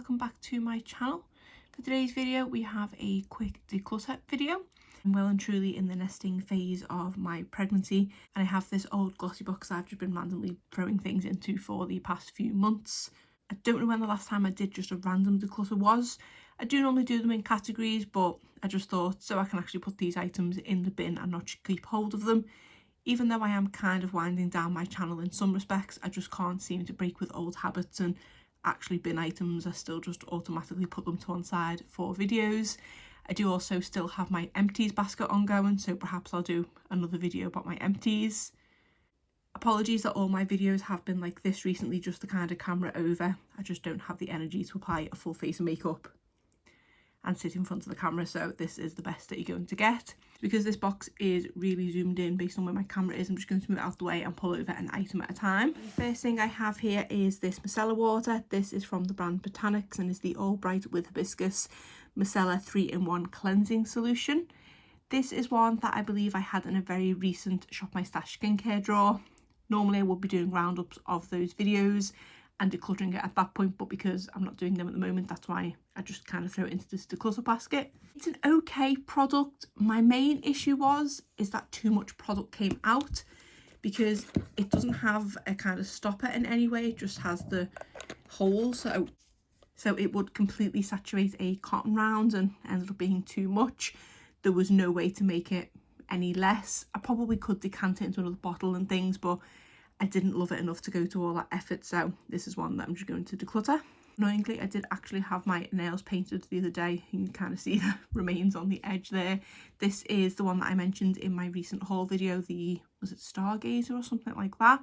welcome back to my channel. For today's video we have a quick declutter video. I'm well and truly in the nesting phase of my pregnancy and I have this old Glossybox I've just been randomly throwing things into for the past few months. I don't know when the last time I did just a random declutter was. I do normally do them in categories, but I just thought so I can actually put these items in the bin and not keep hold of them. Even though I am kind of winding down my channel in some respects, I just can't seem to break with old habits and actually bin items. I still just automatically put them to one side for videos. I do also still have my empties basket ongoing, so perhaps I'll do another video about my empties. Apologies that all my videos have been like this recently, just the kind of camera over. I just don't have the energy to apply a full face of makeup and sit in front of the camera, so this is the best that you're going to get. Because this box is really zoomed in based on where my camera is, I'm just going to move it out the way and pull over an item at a time. The first thing I have here is this micellar water. This is from the brand Botanics and is the All Bright with Hibiscus Micellar 3-in-1 cleansing solution. This is one that I believe I had in a very recent Shop My Stash skincare drawer. Normally I would be doing roundups of those videos and decluttering it at that point, but because I'm not doing them at the moment, that's why I just kind of throw it into this declutter basket. It's an okay product. My main issue is that too much product came out because it doesn't have a kind of stopper in any way. It just has the hole, so it would completely saturate a cotton round and ended up being too much. There was no way to make it any less. I probably could decant it into another bottle and things, but I didn't love it enough to go to all that effort, so this is one that I'm just going to declutter. Annoyingly, I did actually have my nails painted the other day. You can kind of see the remains on the edge there. This is the one that I mentioned in my recent haul video, was it Stargazer or something like that?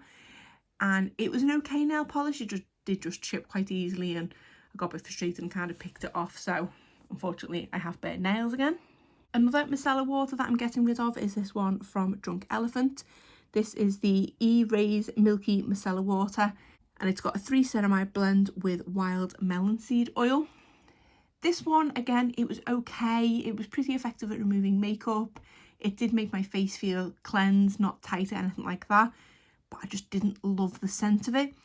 And it was an okay nail polish. It did just chip quite easily and I got a bit frustrated and kind of picked it off, so unfortunately I have bare nails again. Another micellar water that I'm getting rid of is this one from Drunk Elephant. This is the E-Rays Milky Micellar Water and it's got a 3-ceramide blend with wild melon seed oil. This one, again, it was okay. It was pretty effective at removing makeup. It did make my face feel cleansed, not tight or anything like that, but I just didn't love the scent of it.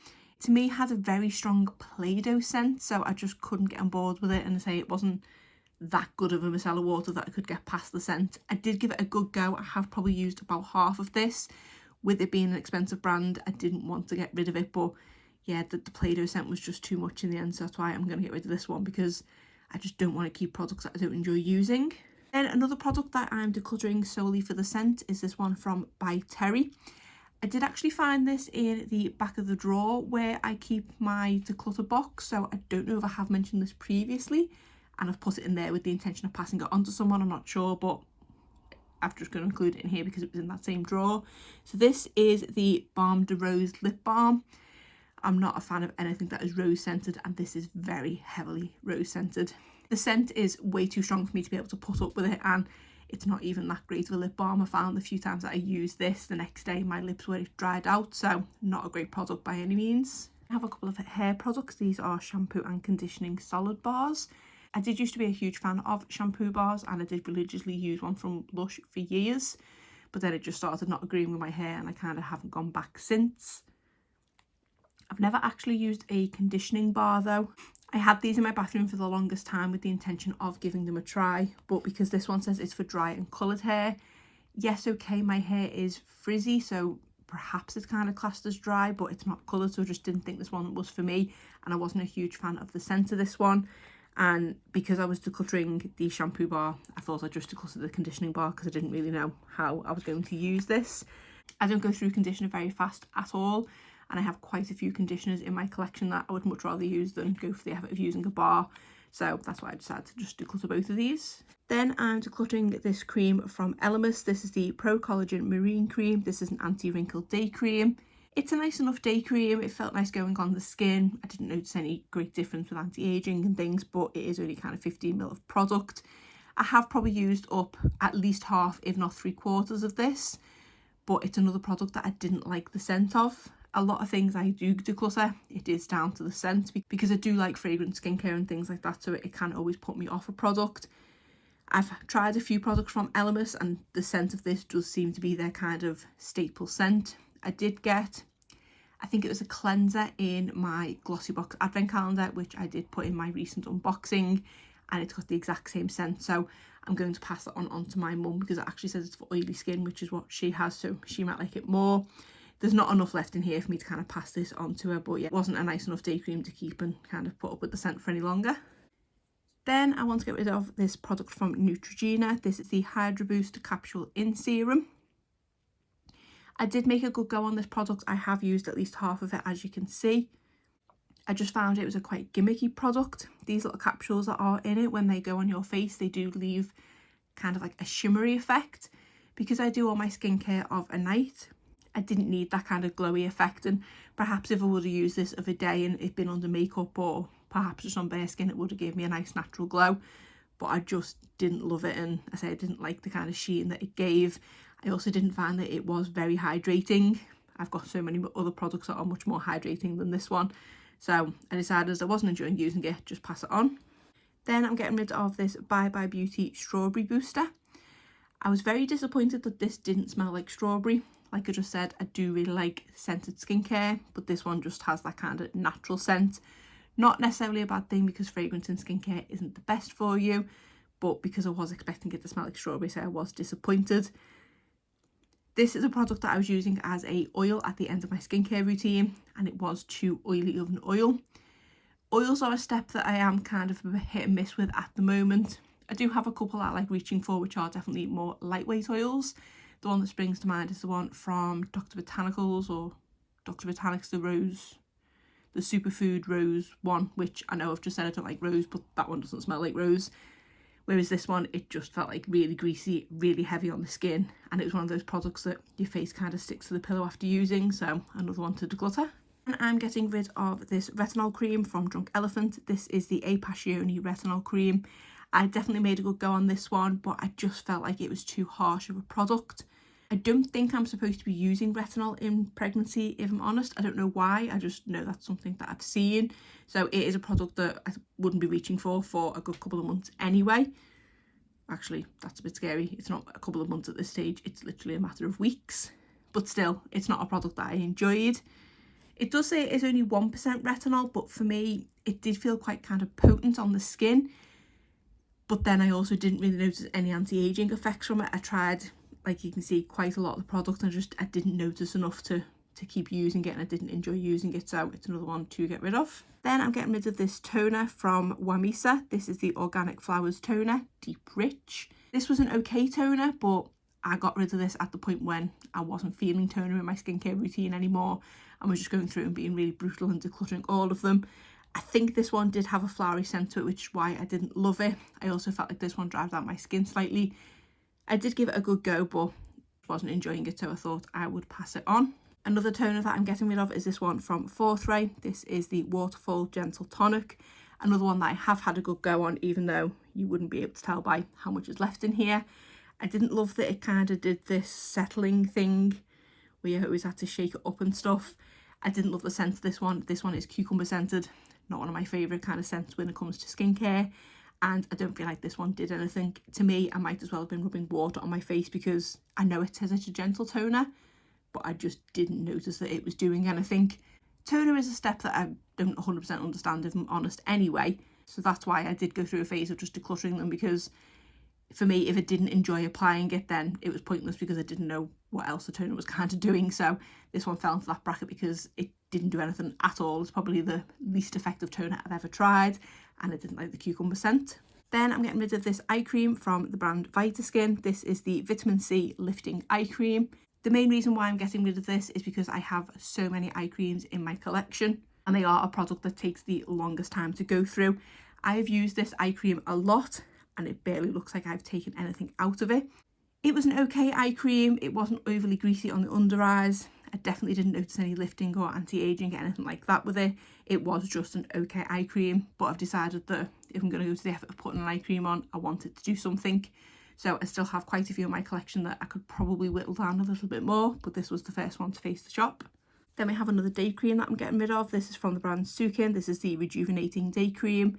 To me, it had a very strong Play-Doh scent, so I just couldn't get on board with it, and I say it wasn't that good of a micellar water that I could get past the scent. I did give it a good go. I have probably used about half of this. With it being an expensive brand, I didn't want to get rid of it, but yeah, the Play-Doh scent was just too much in the end, so that's why I'm going to get rid of this one, because I just don't want to keep products that I don't enjoy using. Then another product that I'm decluttering solely for the scent is this one from By Terry. I did actually find this in the back of the drawer where I keep my declutter box, so I don't know if I have mentioned this previously, and I've put it in there with the intention of passing it on to someone, I'm not sure, but I'm just going to include it in here because it was in that same drawer. So this is the Balm de Rose lip balm. I'm not a fan of anything that is rose scented, and this is very heavily rose scented. The scent is way too strong for me to be able to put up with it, and it's not even that great of a lip balm. I found the few times that I used this, the next day my lips were dried out, so not a great product by any means. I have a couple of hair products. These are shampoo and conditioning solid bars. I did used to be a huge fan of shampoo bars and I did religiously use one from Lush for years, but then it just started not agreeing with my hair and I kind of haven't gone back since. I've never actually used a conditioning bar though. I had these in my bathroom for the longest time with the intention of giving them a try, but because this one says it's for dry and coloured hair, yes, okay, my hair is frizzy, so perhaps it's kind of classed as dry, but it's not coloured, so I just didn't think this one was for me, and I wasn't a huge fan of the scent of this one. And because I was decluttering the shampoo bar, I thought I'd just declutter the conditioning bar because I didn't really know how I was going to use this. I don't go through conditioner very fast at all, and I have quite a few conditioners in my collection that I would much rather use than go for the effort of using a bar, so that's why I decided to just declutter both of these. Then I'm decluttering this cream from Elemis. This is the Pro Collagen Marine Cream. This is an anti-wrinkle day cream. It's a nice enough day cream. It felt nice going on the skin. I didn't notice any great difference with anti-aging and things, but it is only kind of 15ml of product. I have probably used up at least half, if not 3/4 of this, but it's another product that I didn't like the scent of. A lot of things I do declutter, it is down to the scent, because I do like fragrant skincare and things like that, so it can always put me off a product. I've tried a few products from Elemis and the scent of this does seem to be their kind of staple scent. I did get I think it was a cleanser in my Glossybox advent calendar, which I did put in my recent unboxing, and it's got the exact same scent. So I'm going to pass it on to my mum because it actually says it's for oily skin, which is what she has, so she might like it more. There's not enough left in here for me to kind of pass this on to her, but yeah, it wasn't a nice enough day cream to keep and kind of put up with the scent for any longer. Then I want to get rid of this product from Neutrogena. This is the Hydro Boost Capsule in Serum. I did make a good go on this product. I have used at least half of it, as you can see. I just found it was a quite gimmicky product. These little capsules that are in it, when they go on your face, they do leave kind of like a shimmery effect. Because I do all my skincare of a night, I didn't need that kind of glowy effect, and perhaps if I would have used this of a day and it'd been under makeup or perhaps just on bare skin, it would have given me a nice natural glow. But I just didn't love it, and I say I didn't like the kind of sheen that it gave. I also didn't find that it was very hydrating. I've got so many other products that are much more hydrating than this one. So I decided, as I wasn't enjoying using it, just pass it on. Then I'm getting rid of this Bye Bye Beauty Strawberry Booster. I was very disappointed that this didn't smell like strawberry. Like I just said, I do really like scented skincare, but this one just has that kind of natural scent. Not necessarily a bad thing because fragrance in skincare isn't the best for you, but because I was expecting it to smell like strawberry, so I was disappointed. This is a product that I was using as a oil at the end of my skincare routine, and it was too oily of an oil. Oils are a step that I am kind of hit and miss with at the moment. I do have a couple that I like reaching for, which are definitely more lightweight oils. The one that springs to mind is the one from Dr. Botanicals, or Dr. Botanics, the Superfood Rose one, which I know I've just said I don't like rose, but that one doesn't smell like rose. Whereas this one, it just felt like really greasy, really heavy on the skin. And it was one of those products that your face kind of sticks to the pillow after using. So another one to declutter. And I'm getting rid of this Retinol Cream from Drunk Elephant. This is the A Passione Retinol Cream. I definitely made a good go on this one, but I just felt like it was too harsh of a product. I don't think I'm supposed to be using retinol in pregnancy, if I'm honest. I don't know why, I just know that's something that I've seen. So it is a product that I wouldn't be reaching for a good couple of months anyway. Actually, that's a bit scary. It's not a couple of months at this stage, it's literally a matter of weeks. But still, it's not a product that I enjoyed. It does say it's only 1% retinol, but for me, it did feel quite kind of potent on the skin. But then I also didn't really notice any anti-aging effects from it. I tried, like you can see, quite a lot of the product, and I didn't notice enough to keep using it, and I didn't enjoy using it, so it's another one to get rid of. Then I'm getting rid of this toner from Wamisa. This is the Organic Flowers Toner, Deep Rich. This was an okay toner, but I got rid of this at the point when I wasn't feeling toner in my skincare routine anymore, and was just going through and being really brutal and decluttering all of them. I think this one did have a flowery scent to it, which is why I didn't love it. I also felt like this one dried out my skin slightly. I did give it a good go, but wasn't enjoying it, so I thought I would pass it on. Another toner that I'm getting rid of is this one from Forthray. This is the Waterfall Gentle Tonic. Another one that I have had a good go on, even though you wouldn't be able to tell by how much is left in here. I didn't love that it kind of did this settling thing where you always had to shake it up and stuff. I didn't love the scent of this one. This one is cucumber scented. Not one of my favourite kind of scents when it comes to skincare. And I don't feel like this one did anything to me. I might as well have been rubbing water on my face because I know it says it's a gentle toner, but I just didn't notice that it was doing anything. Toner is a step that I don't 100% understand, if I'm honest, anyway. So that's why I did go through a phase of just decluttering them, because for me, if I didn't enjoy applying it, then it was pointless because I didn't know what else the toner was kind of doing. So this one fell into that bracket because it didn't do anything at all. It's probably the least effective toner I've ever tried, and I didn't like the cucumber scent. Then I'm getting rid of this eye cream from the brand Vitaskin. This is the Vitamin C Lifting Eye Cream. The main reason why I'm getting rid of this is because I have so many eye creams in my collection, and they are a product that takes the longest time to go through. I have used this eye cream a lot, and it barely looks like I've taken anything out of it. It was an okay eye cream. It wasn't overly greasy on the under eyes. I definitely didn't notice any lifting or anti-aging, anything like that with it. It was just an okay eye cream, but I've decided that if I'm going to go to the effort of putting an eye cream on, I want it to do something. So I still have quite a few in my collection that I could probably whittle down a little bit more, but this was the first one to face the shop. Then we have another day cream that I'm getting rid of. This is from the brand Sukin. This is the Rejuvenating Day Cream.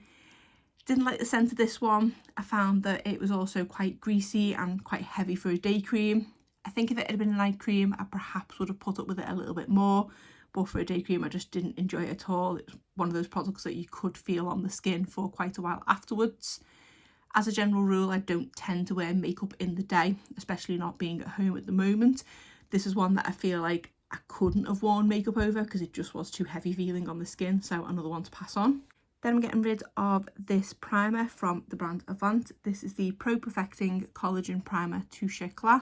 Didn't like the scent of this one. I found that it was also quite greasy and quite heavy for a day cream. I think if it had been a night cream, I perhaps would have put up with it a little bit more, but for a day cream I just didn't enjoy it at all. It was one of those products that you could feel on the skin for quite a while afterwards. As a general rule, I don't tend to wear makeup in the day, especially not being at home at the moment. This is one that I feel like I couldn't have worn makeup over because it just was too heavy feeling on the skin, so another one to pass on. Then I'm getting rid of this primer from the brand Avant. This is the Pro Perfecting Collagen Primer Touche Eclat.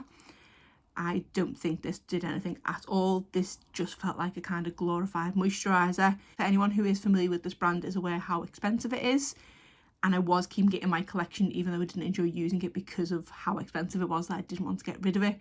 I don't think this did anything at all. This just felt like a kind of glorified moisturiser. For anyone who is familiar with this brand is aware how expensive it is. And I was keen getting my collection, even though I didn't enjoy using it because of how expensive it was, that I didn't want to get rid of it.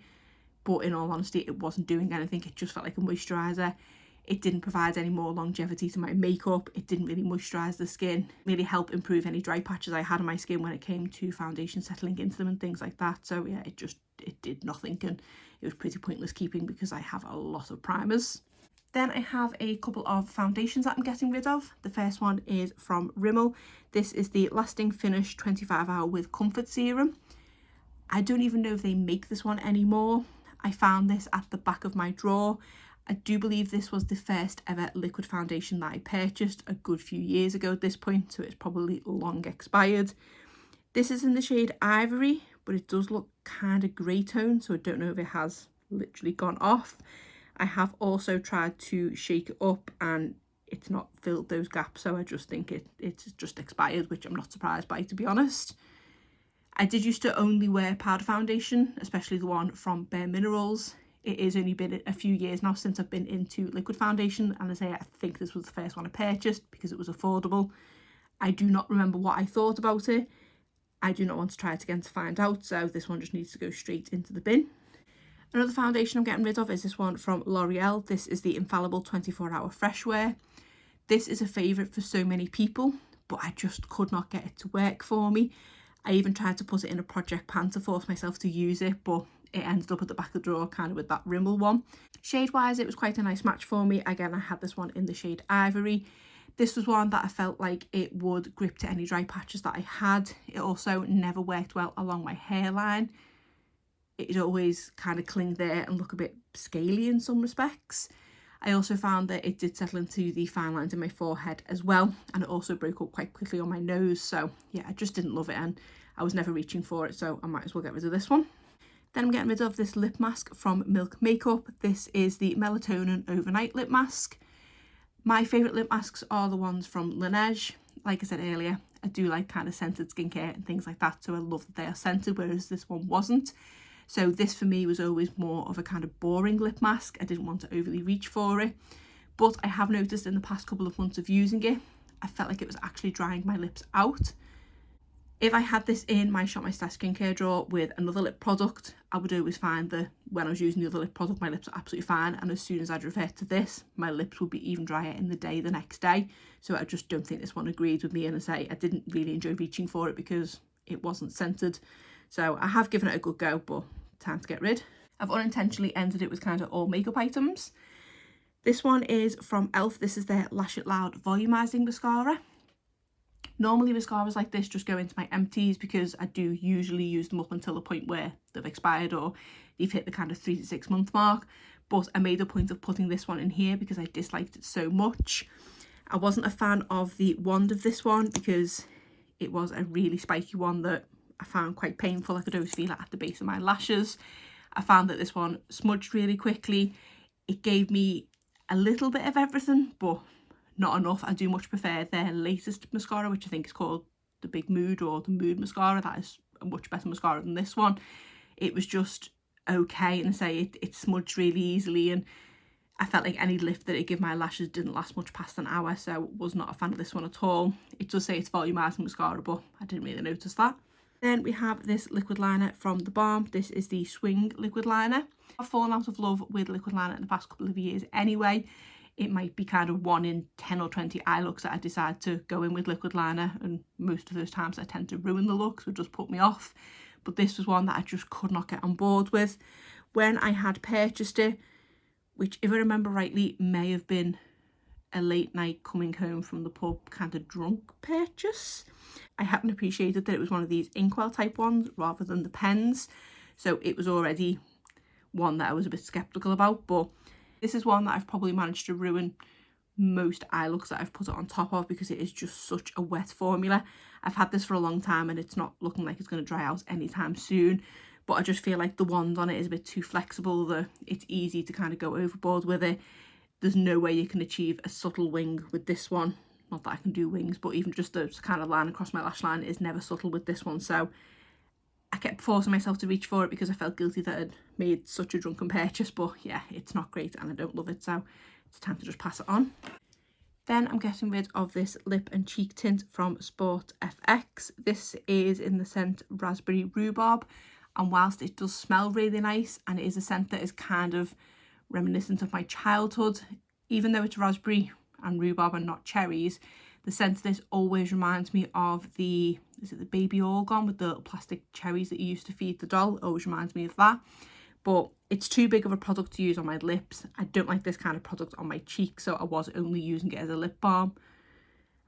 But in all honesty, it wasn't doing anything. It just felt like a moisturiser. It didn't provide any more longevity to my makeup. It didn't really moisturise the skin, really help improve any dry patches I had on my skin when it came to foundation settling into them and things like that. So yeah, it did nothing, and it was pretty pointless keeping because I have a lot of primers. Then I have a couple of foundations that I'm getting rid of. The first one is from Rimmel. This is the Lasting Finish 25 Hour with Comfort Serum. I don't even know if they make this one anymore. I found this at the back of my drawer. I do believe this was the first ever liquid foundation that I purchased a good few years ago at this point, so it's probably long expired. This is in the shade Ivory, but it does look kind of grey tone, so I don't know if it has literally gone off. I have also tried to shake it up and it's not filled those gaps, so I just think it's just expired, which I'm not surprised by, to be honest. I did used to only wear powder foundation, especially the one from Bare Minerals. It has only been a few years now since I've been into liquid foundation, and I think this was the first one I purchased because it was affordable. I do not remember what I thought about it. I do not want to try it again to find out, so this one just needs to go straight into the bin. Another foundation I'm getting rid of is this one from L'Oreal. This is the Infallible 24-Hour Fresh Wear. This is a favourite for so many people, but I just could not get it to work for me. I even tried to put it in a project pan to force myself to use it, but it ended up at the back of the drawer, kind of with that Rimmel one. Shade-wise, it was quite a nice match for me. Again, I had this one in the shade Ivory. This was one that I felt like it would grip to any dry patches that I had. It also never worked well along my hairline. It always kind of cling there and look a bit scaly in some respects. I also found that it did settle into the fine lines in my forehead as well, and it also broke up quite quickly on my nose. So yeah, I just didn't love it, and I was never reaching for it, so I might as well get rid of this one. Then I'm getting rid of this lip mask from Milk Makeup. This is the Melatonin Overnight Lip Mask. My favourite lip masks are the ones from Laneige. Like I said earlier, I do like kind of scented skincare and things like that, so I love that they are scented, whereas this one wasn't. So this for me was always more of a kind of boring lip mask. I didn't want to overly reach for it. But I have noticed in the past couple of months of using it, I felt like it was actually drying my lips out. If I had this in my Shop My Stash skincare drawer with another lip product, I would always find that when I was using the other lip product, my lips are absolutely fine. And as soon as I'd revert to this, my lips would be even drier in the day the next day. So I just don't think this one agreed with me. And I didn't really enjoy reaching for it because it wasn't scented. So I have given it a good go, but time to get rid. I've unintentionally ended it with kind of all makeup items. This one is from e.l.f. This is their Lash It Loud Volumizing Mascara. Normally mascaras like this just go into my empties because I do usually use them up until the point where they've expired or they've hit the kind of 3 to 6 month mark. But I made a point of putting this one in here because I disliked it so much. I wasn't a fan of the wand of this one because it was a really spiky one that I found quite painful. I could always feel it at the base of my lashes. I found that this one smudged really quickly. It gave me a little bit of everything, but not enough. I do much prefer their latest mascara, which I think is called the Big Mood or the Mood Mascara. That is a much better mascara than this one. It was just okay, and it smudged really easily, and I felt like any lift that it gave my lashes didn't last much past an hour, so was not a fan of this one at all. It does say it's volumizing mascara, but I didn't really notice that. Then we have this liquid liner from The Balm. This is the Swing liquid liner. I've fallen out of love with liquid liner in the past couple of years anyway. It might be kind of 1 in 10 or 20 eye looks that I decide to go in with liquid liner, and most of those times I tend to ruin the look, so just put me off. But this was one that I just could not get on board with. When I had purchased it, which if I remember rightly may have been a late night coming home from the pub kind of drunk purchase, I hadn't appreciated that it was one of these inkwell type ones rather than the pens, so it was already one that I was a bit skeptical about. But This is one that I've probably managed to ruin most eye looks that I've put it on top of because it is just such a wet formula. I've had this for a long time and it's not looking like it's going to dry out anytime soon, but I just feel like the wand on it is a bit too flexible, that it's easy to kind of go overboard with it. There's no way you can achieve a subtle wing with this one. Not that I can do wings, but even just the kind of line across my lash line is never subtle with this one. So I kept forcing myself to reach for it because I felt guilty that I'd made such a drunken purchase, but yeah, it's not great and I don't love it, so it's time to just pass it on. Then I'm getting rid of this lip and cheek tint from Sport FX. This is in the scent Raspberry Rhubarb, and whilst it does smell really nice and it is a scent that is kind of reminiscent of my childhood, even though it's raspberry and rhubarb and not cherries, the scent of this always reminds me of the, is it the baby organ with the little plastic cherries that you used to feed the doll? It always reminds me of that. But it's too big of a product to use on my lips. I don't like this kind of product on my cheeks, so I was only using it as a lip balm.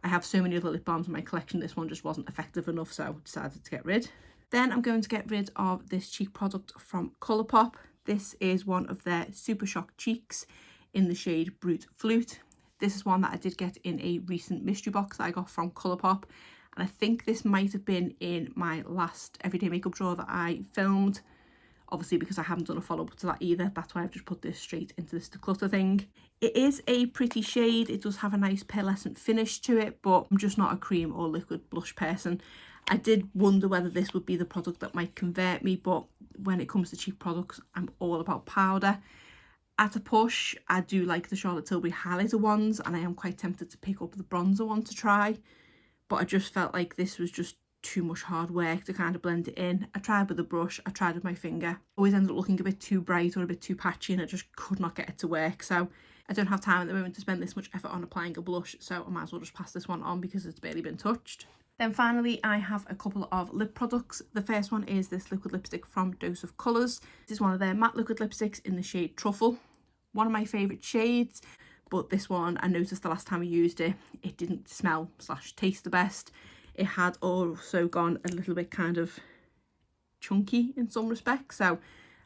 I have so many other lip balms in my collection, this one just wasn't effective enough, so I decided to get rid. Then I'm going to get rid of this cheek product from Colourpop. This is one of their Super Shock cheeks in the shade Brute Flute. This is one that I did get in a recent mystery box that I got from Colourpop, and I think this might have been in my last everyday makeup drawer that I filmed. Obviously, because I haven't done a follow-up to that either, that's why I've just put this straight into this declutter thing. It is a pretty shade, it does have a nice pearlescent finish to it, but I'm just not a cream or liquid blush person. I did wonder whether this would be the product that might convert me, but when it comes to cheap products, I'm all about powder. At a push, I do like the Charlotte Tilbury highlighter ones, and I am quite tempted to pick up the bronzer one to try, but I just felt like this was just too much hard work to kind of blend it in. I tried with a brush, I tried with my finger, always ended up looking a bit too bright or a bit too patchy, and I just could not get it to work. So I don't have time at the moment to spend this much effort on applying a blush, so I might as well just pass this one on because it's barely been touched. Then finally, I have a couple of lip products. The first one is this liquid lipstick from Dose of Colours. This is one of their matte liquid lipsticks in the shade Truffle. One of my favourite shades, but this one, I noticed the last time I used it, it didn't smell / taste the best. It had also gone a little bit kind of chunky in some respects, so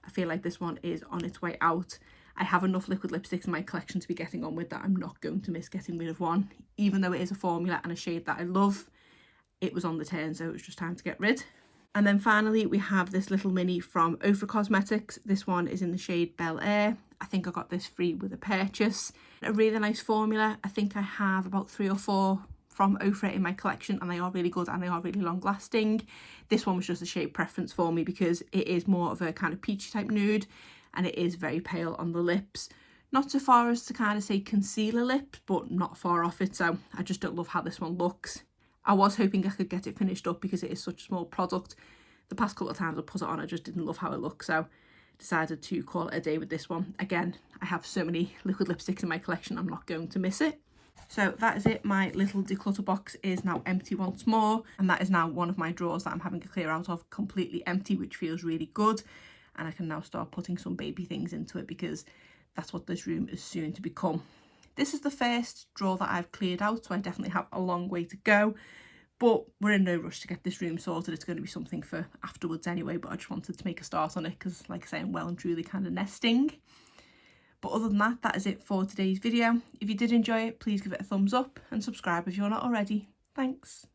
I feel like this one is on its way out. I have enough liquid lipsticks in my collection to be getting on with that. I'm not going to miss getting rid of one. Even though it is a formula and a shade that I love, it was on the turn, so it was just time to get rid. And then finally, we have this little mini from Ofra Cosmetics. This one is in the shade Bel Air. I think I got this free with a purchase. A really nice formula. I think I have about 3 or 4 from Ofra in my collection, and they are really good and they are really long lasting. This one was just a shade preference for me because it is more of a kind of peachy type nude and it is very pale on the lips. Not so far as to kind of say concealer lips, but not far off it, so I just don't love how this one looks. I was hoping I could get it finished up because it is such a small product. The past couple of times I put it on, I just didn't love how it looked, so decided to call it a day with this one. Again, I have so many liquid lipsticks in my collection, I'm not going to miss it. So that is it. My little declutter box is now empty once more, and that is now one of my drawers that I'm having to clear out of completely empty, which feels really good. And I can now start putting some baby things into it because that's what this room is soon to become. This is the first drawer that I've cleared out, so I definitely have a long way to go, but we're in no rush to get this room sorted. It's going to be something for afterwards anyway, but I just wanted to make a start on it because, like I say, I'm well and truly kind of nesting. But other than that, that is it for today's video. If you did enjoy it, please give it a thumbs up and subscribe if you're not already. Thanks.